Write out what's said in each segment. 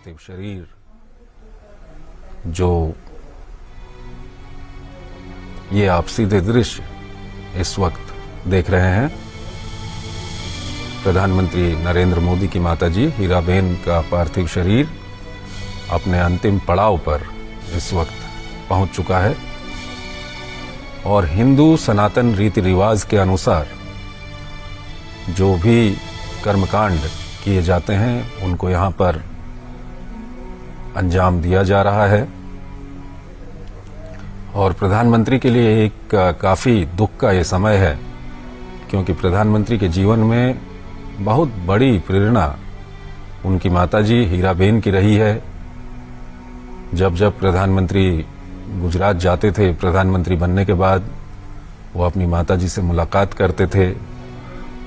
पार्थिव शरीर जो ये आप सीधे दृश्य इस वक्त देख रहे हैं, प्रधानमंत्री नरेंद्र मोदी की माताजी हीराबेन का पार्थिव शरीर अपने अंतिम पड़ाव पर इस वक्त पहुंच चुका है और हिंदू सनातन रीति रिवाज के अनुसार जो भी कर्मकांड किए जाते हैं उनको यहां पर अंजाम दिया जा रहा है। और प्रधानमंत्री के लिए एक काफी दुख का ये समय है, क्योंकि प्रधानमंत्री के जीवन में बहुत बड़ी प्रेरणा उनकी माताजी हीराबेन की रही है। जब जब प्रधानमंत्री गुजरात जाते थे, प्रधानमंत्री बनने के बाद वो अपनी माताजी से मुलाकात करते थे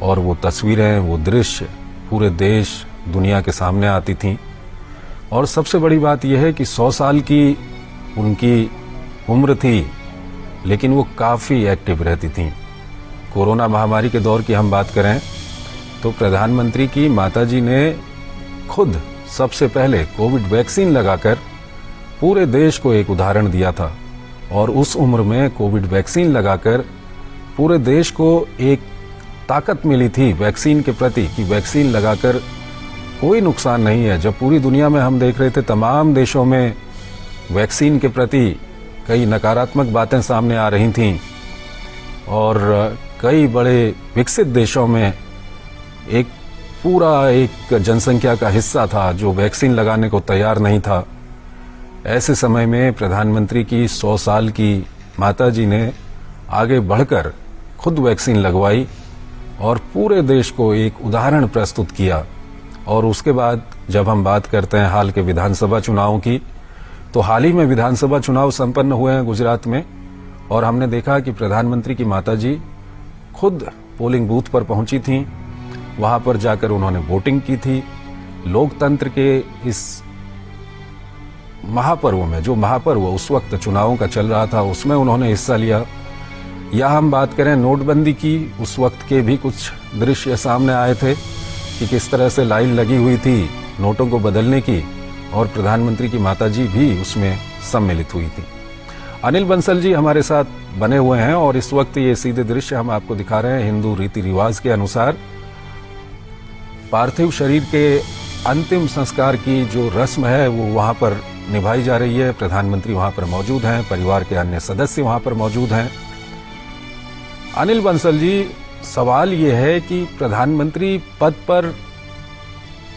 और वो तस्वीरें, वो दृश्य पूरे देश दुनिया के सामने आती थीं। और सबसे बड़ी बात यह है कि 100 साल की उनकी उम्र थी, लेकिन वो काफ़ी एक्टिव रहती थीं। कोरोना महामारी के दौर की हम बात करें तो प्रधानमंत्री की माताजी ने खुद सबसे पहले कोविड वैक्सीन लगाकर पूरे देश को एक उदाहरण दिया था। और उस उम्र में कोविड वैक्सीन लगाकर पूरे देश को एक ताकत मिली थी वैक्सीन के प्रति कि वैक्सीन लगाकर कोई नुकसान नहीं है। जब पूरी दुनिया में हम देख रहे थे तमाम देशों में वैक्सीन के प्रति कई नकारात्मक बातें सामने आ रही थीं और कई बड़े विकसित देशों में एक पूरा एक जनसंख्या का हिस्सा था जो वैक्सीन लगाने को तैयार नहीं था। ऐसे समय में प्रधानमंत्री की 100 साल की माताजी ने आगे बढ़कर खुद वैक्सीन लगवाई और पूरे देश को एक उदाहरण प्रस्तुत किया। और उसके बाद जब हम बात करते हैं हाल के विधानसभा चुनावों की, तो हाल ही में विधानसभा चुनाव संपन्न हुए हैं गुजरात में और हमने देखा कि प्रधानमंत्री की माताजी खुद पोलिंग बूथ पर पहुंची थीं। वहां पर जाकर उन्होंने वोटिंग की थी। लोकतंत्र के इस महापर्व में, जो महापर्व उस वक्त चुनावों का चल रहा था, उसमें उन्होंने हिस्सा लिया। या हम बात करें नोटबंदी की, उस वक्त के भी कुछ दृश्य सामने आए थे कि किस तरह से लाइन लगी हुई थी नोटों को बदलने की और प्रधानमंत्री की माताजी भी उसमें सम्मिलित हुई थी। अनिल बंसल जी हमारे साथ बने हुए हैं और इस वक्त ये सीधे दृश्य हम आपको दिखा रहे हैं। हिंदू रीति रिवाज के अनुसार पार्थिव शरीर के अंतिम संस्कार की जो रस्म है वो वहां पर निभाई जा रही है। प्रधानमंत्री वहां पर मौजूद हैं, परिवार के अन्य सदस्य वहां पर मौजूद हैं। अनिल बंसल जी, सवाल ये है कि प्रधानमंत्री पद पर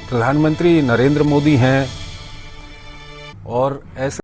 प्रधानमंत्री नरेंद्र मोदी हैं और ऐसे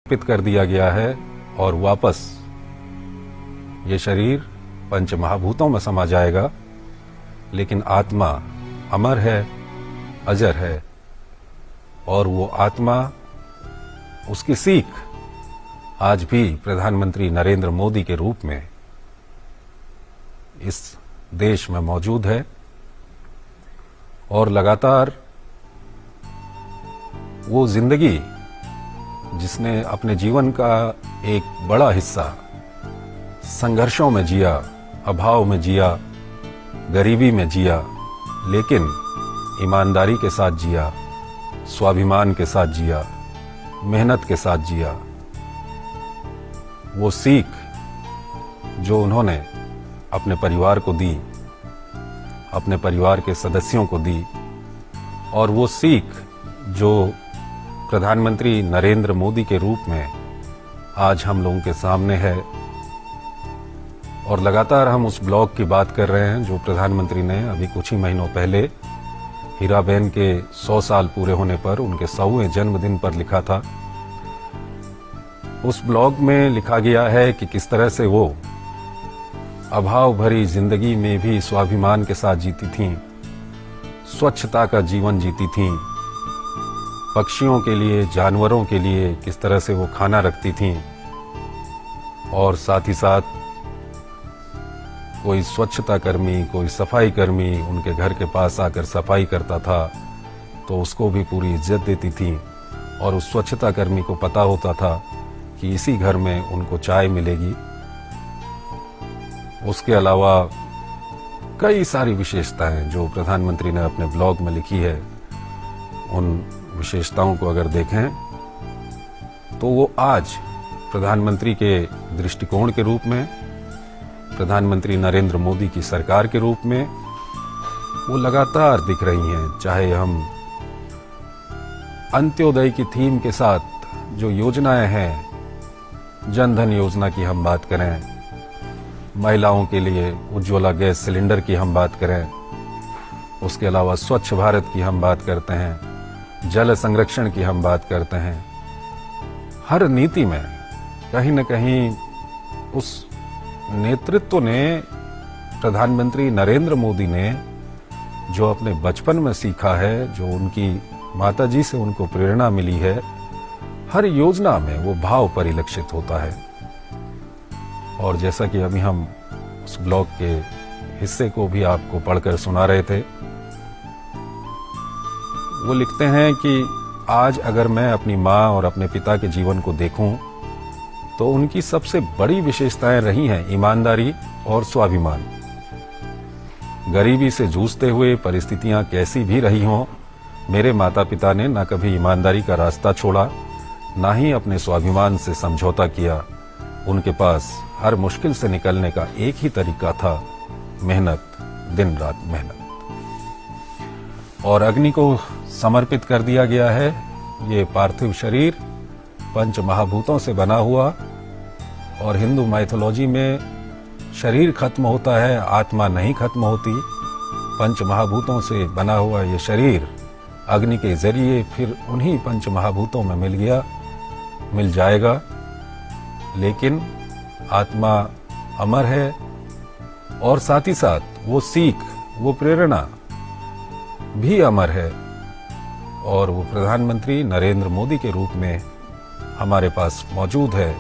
अर्पित कर दिया गया है और वापस ये शरीर पंच महाभूतों में समा जाएगा, लेकिन आत्मा अमर है, अजर है। और वो आत्मा, उसकी सीख आज भी प्रधानमंत्री नरेंद्र मोदी के रूप में इस देश में मौजूद है और लगातार वो जिंदगी जिसने अपने जीवन का एक बड़ा हिस्सा संघर्षों में जिया, अभाव में जिया, गरीबी में जिया, लेकिन ईमानदारी के साथ जिया, स्वाभिमान के साथ जिया, मेहनत के साथ जिया, वो सीख जो उन्होंने अपने परिवार को दी, अपने परिवार के सदस्यों को दी, और वो सीख जो प्रधानमंत्री नरेंद्र मोदी के रूप में आज हम लोगों के सामने है। और लगातार हम उस ब्लॉग की बात कर रहे हैं जो प्रधानमंत्री ने अभी कुछ ही महीनों पहले हीराबेन के 100 साल पूरे होने पर, उनके 100वें जन्मदिन पर लिखा था। उस ब्लॉग में लिखा गया है कि किस तरह से वो अभाव भरी जिंदगी में भी स्वाभिमान के साथ जीती थीं, स्वच्छता का जीवन जीती थीं, पक्षियों के लिए, जानवरों के लिए किस तरह से वो खाना रखती थीं, और साथ ही साथ कोई स्वच्छता कर्मी, कोई सफाई कर्मी उनके घर के पास आकर सफाई करता था तो उसको भी पूरी इज्जत देती थीं, और उस स्वच्छता कर्मी को पता होता था कि इसी घर में उनको चाय मिलेगी। उसके अलावा कई सारी विशेषताएं जो प्रधानमंत्री ने अपने ब्लॉग में लिखी है, उन विशेषताओं को अगर देखें तो वो आज प्रधानमंत्री के दृष्टिकोण के रूप में, प्रधानमंत्री नरेंद्र मोदी की सरकार के रूप में वो लगातार दिख रही हैं। चाहे हम अंत्योदय की थीम के साथ जो योजनाएं हैं, जनधन योजना की हम बात करें, महिलाओं के लिए उज्ज्वला गैस सिलेंडर की हम बात करें, उसके अलावा स्वच्छ भारत की हम बात करते हैं, जल संरक्षण की हम बात करते हैं, हर नीति में कहीं न कहीं उस नेतृत्व ने, प्रधानमंत्री नरेंद्र मोदी ने जो अपने बचपन में सीखा है, जो उनकी माताजी से उनको प्रेरणा मिली है, हर योजना में वो भाव परिलक्षित होता है। और जैसा कि अभी हम उस ब्लॉग के हिस्से को भी आपको पढ़कर सुना रहे थे, वो लिखते हैं कि आज अगर मैं अपनी माँ और अपने पिता के जीवन को देखूं तो उनकी सबसे बड़ी विशेषताएं रही हैं ईमानदारी और स्वाभिमान। गरीबी से जूझते हुए परिस्थितियां कैसी भी रही हों, मेरे माता पिता ने न कभी ईमानदारी का रास्ता छोड़ा, ना ही अपने स्वाभिमान से समझौता किया। उनके पास हर मुश्किल से निकलने का एक ही तरीका था, मेहनत, दिन रात मेहनत। और अग्नि को समर्पित कर दिया गया है ये पार्थिव शरीर, पंच महाभूतों से बना हुआ। और हिंदू माइथोलॉजी में शरीर खत्म होता है, आत्मा नहीं खत्म होती। पंच महाभूतों से बना हुआ ये शरीर अग्नि के जरिए फिर उन्हीं पंच महाभूतों में मिल जाएगा, लेकिन आत्मा अमर है। और साथ ही साथ वो सीख, वो प्रेरणा भी अमर है। और वो प्रधानमंत्री नरेंद्र मोदी के रूप में हमारे पास मौजूद है।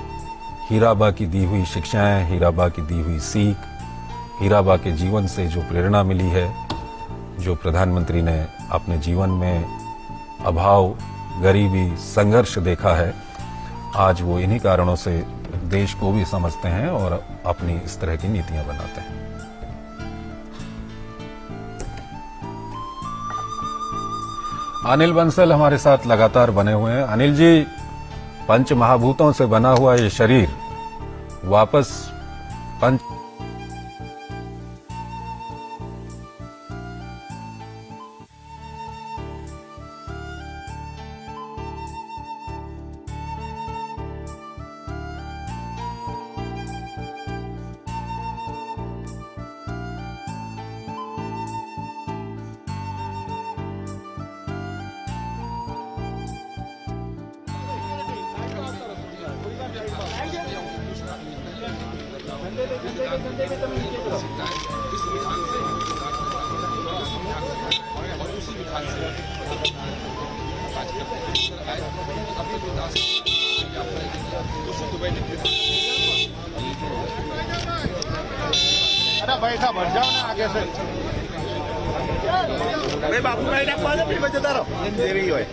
हीराबा की दी हुई शिक्षाएं, हीराबा की दी हुई सीख, हीराबा के जीवन से जो प्रेरणा मिली है, जो प्रधानमंत्री ने अपने जीवन में अभाव, गरीबी, संघर्ष देखा है, आज वो इन्हीं कारणों से देश को भी समझते हैं और अपनी इस तरह की नीतियां बनाते हैं। अनिल बंसल हमारे साथ लगातार बने हुए हैं। अनिल जी, पंच महाभूतों से बना हुआ ये शरीर वापस पंच अरे पैसा भर जाओ ना आगे से अरे बाबू भाई डाक पाजे फिर बचता रहो देरी होए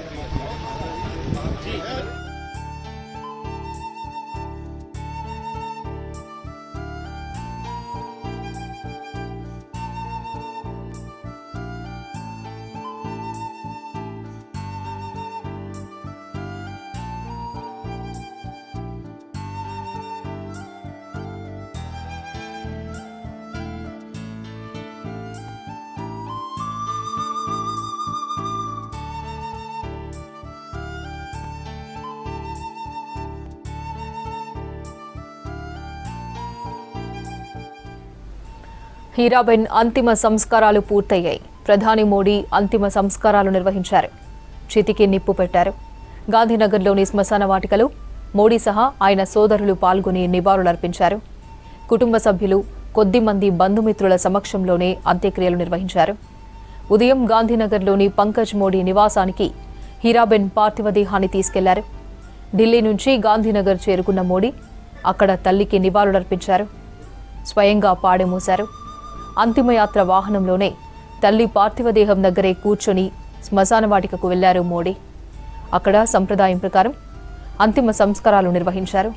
హీరాబెన్ అంతిమ సంస్కారాలు పూర్తయ్యాయి. ప్రధాని మోడీ అంతిమ సంస్కారాలు నిర్వహించారు. చితికి నిప్పు పెట్టారు. గాంధీనగర్లోని శ్మశాన వాటికలో మోడీ సహా ఆయన సోదరులు పాల్గొని నివాళులర్పించారు. కుటుంబ సభ్యులు కొద్దిమంది బంధుమిత్రుల సమక్షంలోనే అంత్యక్రియలు నిర్వహించారు. ఉదయం గాంధీనగర్లోని పంకజ్ మోడీ నివాసానికి హీరాబెన్ పార్థివ దేహాన్ని తీసుకెళ్లారు. ఢిల్లీ నుంచి గాంధీనగర్ చేరుకున్న మోడీ అక్కడ తల్లికి నివాళులర్పించారు. స్వయంగా పాడెమోశారు. అంతిమయాత్ర వాహనంలోనే తల్లి పార్థివ దేహం దగ్గరే కూర్చొని శ్మశాన వాటికకు వెళ్లారు మోడీ. అక్కడ సంప్రదాయం ప్రకారం అంతిమ సంస్కారాలు నిర్వహించారు.